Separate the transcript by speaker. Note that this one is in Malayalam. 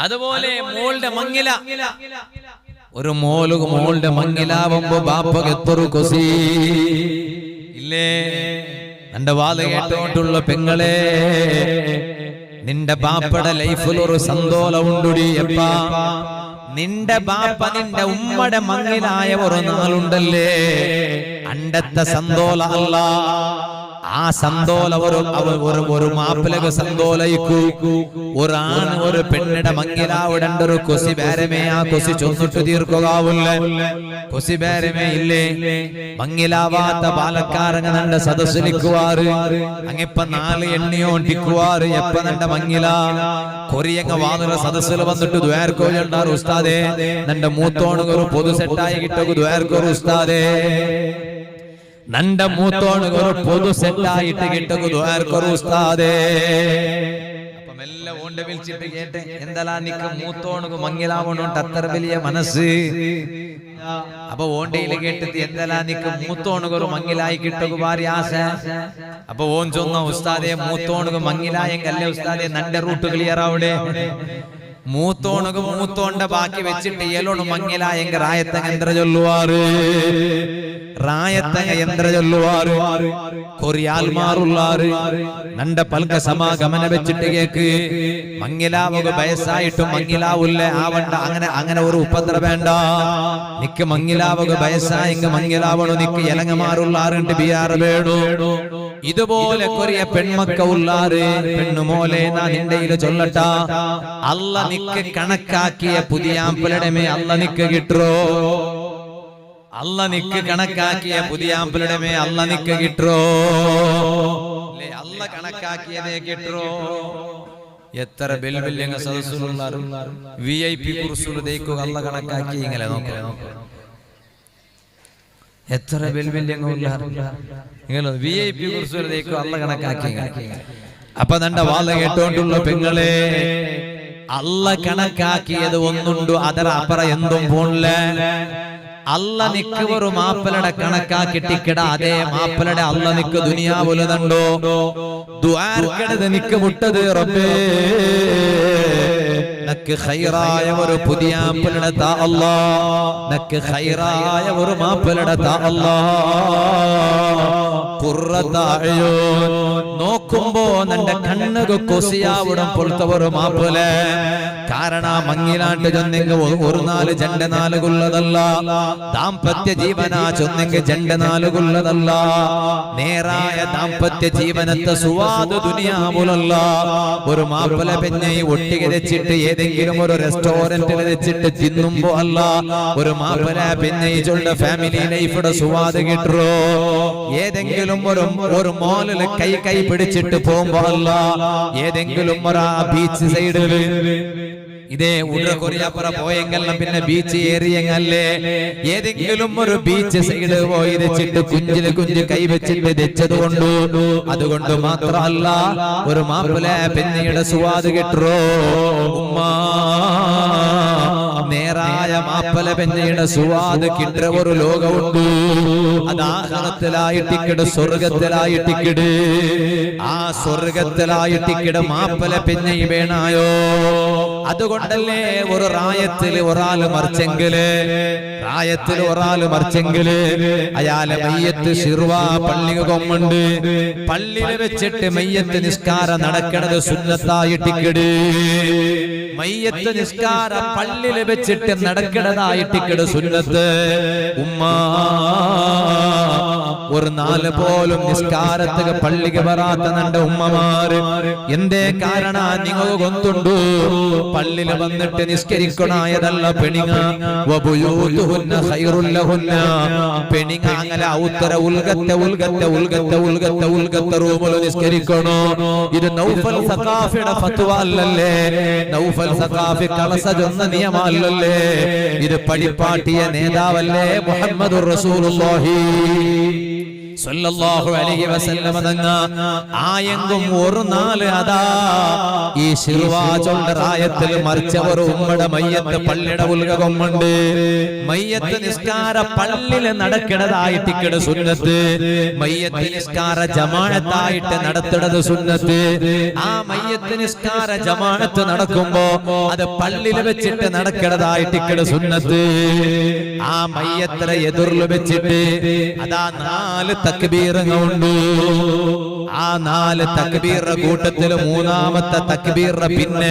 Speaker 1: അതുപോലെ മോളുടെ മങ്ങില, ഒരു മോളുടെ മങ്ങിലാവുമ്പോ ബാപ്പക്ക് എത്ര കൊസി ഇല്ലേ? എന്റെ വാല കേട്ടോട്ടുള്ള പെങ്ങളെ, നിന്റെ ബാപ്പയുടെ ലൈഫിൽ ഒരു സന്തോഷം ഉണ്ടുടി. എപ്പാ നിന്റെ ബാപ്പ നിന്റെ ഉമ്മയുടെ മങ്ങിലായ ഒരു നാളുണ്ടല്ലേ, അണ്ടത്തെ സന്തോഷം അല്ല. ആ സന്തോഷം ഒരു മാപ്പിളക സന്തോലയിക്കൂ. ഒരു ആണ് ഒരു പെണ്ണിടെ മങ്ങിലാവിടേണ്ട ഒരു കൊസി ബേരമേ, ആ കൊസി ചൊന്നിട്ട് തീർക്കുകയാവില്ല. കൊസി ബേരമേ ഇല്ലേ? മങ്ങിലാവാത്ത പാലക്കാരങ്ങ നന്റെ സദസ്സിലിക്കുവാറ്, അങ്ങിപ്പ 4 എണ്ണിയോണ്ടിക്കുവാറ്. എപ്പ നന്റെ മങ്ങില കൊറിയങ്ങ വാതുര സദസ്സിൽ വന്നിട്ട് ദ്വാരക്കോണ്ടാറ് ഉസ്താദേ, നന്റെ മൂത്തോണുക ഒരു പൊതു സെറ്റായി കിട്ടു ദ്വാരക്കോറ് ഉസ്താദേ, നന്റെ മൂത്തോണ് ഒരു പൊതു സെറ്റായിട്ട് കിട്ടുക ദ്വാരക്കൊരു ഉസ്താദേ. അപ്പൊ മെല്ലെ ഓണ്ട വിളിച്ചിട്ട് കേട്ടെ, എന്തല്ലാ നിക്ക് മൂത്തോണുക മങ്ങിലാവണോണ്ട് അത്ര വലിയ മനസ്സ്. അപ്പൊ ഓണ്ടയില് കേട്ടിട്ട് എന്തല്ലാ നിക്ക് മൂത്തോണുക ഒരു മങ്ങിലായി കിട്ടുക ഭാരി ആശ. അപ്പൊ ഓൻ ചൊന്ന ഉസ്താദേ, മൂത്തോണുക മങ്ങിലായെങ്കല്ലേ ഉസ്താദേ നന്റെ റൂട്ട് ക്ലിയർ ആവിടെ. മൂത്തോണുക മൂത്തോണ്ട ബാക്കി വെച്ചിട്ട് ഏലോണ് മങ്ങിലായെങ്ക റായത്തങ്ങ എന്ത്ര ചൊല്ലുവാറ്, റായത്തങ്ങ യന്ത്ര ചൊല്ലുവാറ്, കൊറിയാൽമാറുള്ളാറ്. നന്റെ പൽക്ക സമാഗമന വെച്ചിട്ട് കേക്ക്, മങ്ങിലാവുക വയസ്സായിട്ടും മങ്ങിലാവില്ല ആവണ്ട. അങ്ങനെ ഒരു ഉപദ്ര വേണ്ട. നിക്ക് മങ്ങിലാവുക വയസ്സായെങ്ക മങ്ങിലാവണു, നിക്ക് ഇലങ്ങമാറുള്ളാറുണ്ട് ബിയാറ് വേണു. ഇതുപോലെ കൊറിയ പെൺമക്ക ഉള്ളാറ്. പെണ്ണുമോലെ നാ നിന്റെ ചൊല്ലട്ട, അല്ല നിക്ക് കണക്കാക്കിയ പുതിയ ആമ്പിളടമേ അല്ല നിക്ക് കിട്ടോ. അല്ല നിക്ക് കണക്കാക്കിയ പുതിയ ആമ്പിളടമേ അല്ല നിക്ക് കിട്ടോ. അല്ല കണക്കാക്കിയതേ കിട്ടോ. എത്ര ബെൽബില്യങ്ങ സദസ്സുള്ള VIP കുറിച്ചുള്ള അല്ല കണക്കാക്കി ഇങ്ങനെ നോക്കാം. എത്ര ബെൽബില്യങ്ങ VIP കുറിച്ചുള്ള അല്ല കണക്കാക്കി. അപ്പൊ നന്റെ വാല കേട്ടോണ്ടുള്ള പെങ്ങളെ, അല്ല കണക്കാക്കിയത് ഒന്നുണ്ടോ അതര അപ്പറ എന്തും പോണില്ല. അല്ല നിക്ക് ഒരു മാപ്പിളയുടെ കണക്കാക്കിട്ടിക്കിട അതേ മാപ്പിളയുടെ അല്ല നിക്ക് ദുനിയാവുലതുണ്ടോ. ദുആർക്കടത് നിക്ക് മുട്ടത് റബ്ബേ, നക്ക് ഖൈറായ ഒരു പുതിയ മാപ്പിളയുടെ താ അല്ലാ, നക്ക് ഖൈറായ ഒരു മാപ്പിളയുടെ താ അല്ലാ. നോക്കുമ്പോ നന്റെ കണ്ണുക കൊസിയാവിടം പൊളുത്ത ഒരു മാപ്പിള. കാരണ മങ്ങിലാണ്ട് ചൊന്നെങ്ക ഒരു 4 ജണ്ട 4 ദാമ്പത്യ ജീവന ചൊന്നെങ്ക ജണ്ട 4 നേരായ ദാമ്പത്യ ജീവനത്തെ സുവാദ് ദുനിയാവുലല്ല. ഒരു മാപ്പിള പെണ്ണെ ഒട്ടിക വെച്ചിട്ട് ഏതെങ്കിലും ഒരു റെസ്റ്റോറന്റിൽ വെച്ചിട്ട് തിന്നുമ്പോ അല്ല, ഒരു മാപ്പിള പെണ്ണെ ചൊല്ല ഫാമിലി ലൈഫിയുടെ സുവാദ് കിട്ടോ. ഏതെങ്കിലും ഒരു മോളില് കൈ പിടിച്ചിട്ട് പോകുമ്പോ അല്ല, ഏതെങ്കിലും ഒരു ബീച്ച് സൈഡില് ഇതേ ഉട കൊറിയാപ്പുറ പോയെങ്കെല്ലാം പിന്നെ ബീച്ച് ഏറിയെങ്കല്ലേ, ഏതെങ്കിലും ഒരു ബീച്ച് സൈഡ് പോയി വെച്ചിട്ട് കുഞ്ച് കൈ വെച്ചിട്ട് വെച്ചത് കൊണ്ടു. അതുകൊണ്ട് മാത്രമല്ല ഒരു മാപ്പിള പെണ്ണിയുടെ സുവാദ് കിട്ടോ. ഉമ്മ നേരായ മാപ്പിള പെണ്ണിയുടെ സുവാദ് കിട്ടുന്ന ഒരു ലോകമുണ്ട്. അത് ആഖിറത്തിലായിട്ടിക്കിട്, സ്വർഗത്തിലായിട്ടിക്കിട്. ആ സ്വർഗത്തിലായിട്ടിക്കിട് മാപ്പിള പെണ്ണി വേണായോ. അതുകൊണ്ടല്ലേ ഒരു റായത്തിൽ ഒരാൾ മറിച്ചെങ്കില് അയാളെ മയ്യത്ത് ശിർവ പള്ളി കൊമ്മുണ്ട്. പള്ളിയിൽ വെച്ചിട്ട് മയ്യത്ത് നിസ്കാരം നടക്കണത് സുന്നത്തായിട്ടിക്കിട്. മയ്യത്ത് നിസ്കാരം പള്ളിയിൽ വെച്ചിട്ട് നടക്കണതായിട്ടിക്കിട് സുന്നത്ത്. ഉമ്മ ഒരു 4 പോലും നിസ്കാരത്തിന് പള്ളിക്ക് വരാത്ത നന്റെ ഉമ്മമാര് എന്തേ കാരണ നിങ്ങൾ കൊന്തുണ്ടു. പള്ളിയിൽ വന്നിട്ട് നിസ്കരിക്കണായതല്ല പെണിങ്ങ. പെണിങ്ങ അങ്ങനെ ഔത്തര ഉൽഗത്തെ റൂമിൽ നിസ്കരിക്കണോ. ഇത് നൗഫൽ സഖാഫിയുടെ ഫത്വ അല്ലല്ലേ. നൗഫൽ സഖാഫി കളസ ചൊന്ന നിയമമല്ലല്ലേ. ഇത് പടിപ്പാട്ടിയ നേതാവല്ലേ മുഹമ്മദുർ റസൂലുള്ളാഹി സല്ലല്ലാഹു അലൈഹി വസല്ലം തങ്ങ ആയെങ്കും ഒരു നാല് അതാ ഈ ശിർവാജുള്ള റായത്തിൽ മറിച്ചവർ ഉമ്മയുടെ മയ്യത്ത് പള്ളിയുടെ ഉൽഗകൊമ്മുണ്ട് മയ്യത്ത് നിസ്കാര പള്ളില് നടക്കണതായിട്ട് സുന്നത്ത് മയ്യത്ത് നിസ്കാര ജമാഅത്തായിട്ട് നടത്തുന്നത് സുന്നത്ത് ആ മയ്യത്ത് നിസ്കാര ജമാഅത്ത് നടക്കുമ്പോ അത് പള്ളിയിൽ വെച്ചിട്ട് നടക്കണതായിട്ട് സുന്നത്ത് ആ മയ്യത്തിനെ എതിർല് വെച്ചിട്ട് അതാ 4 തക്ബീറുകളുണ്ട് ആ 4 തക്ബീറിന്റെ കൂട്ടത്തിൽ മൂന്നാമത്തെ തക്ബീറിന്റെ പിന്നെ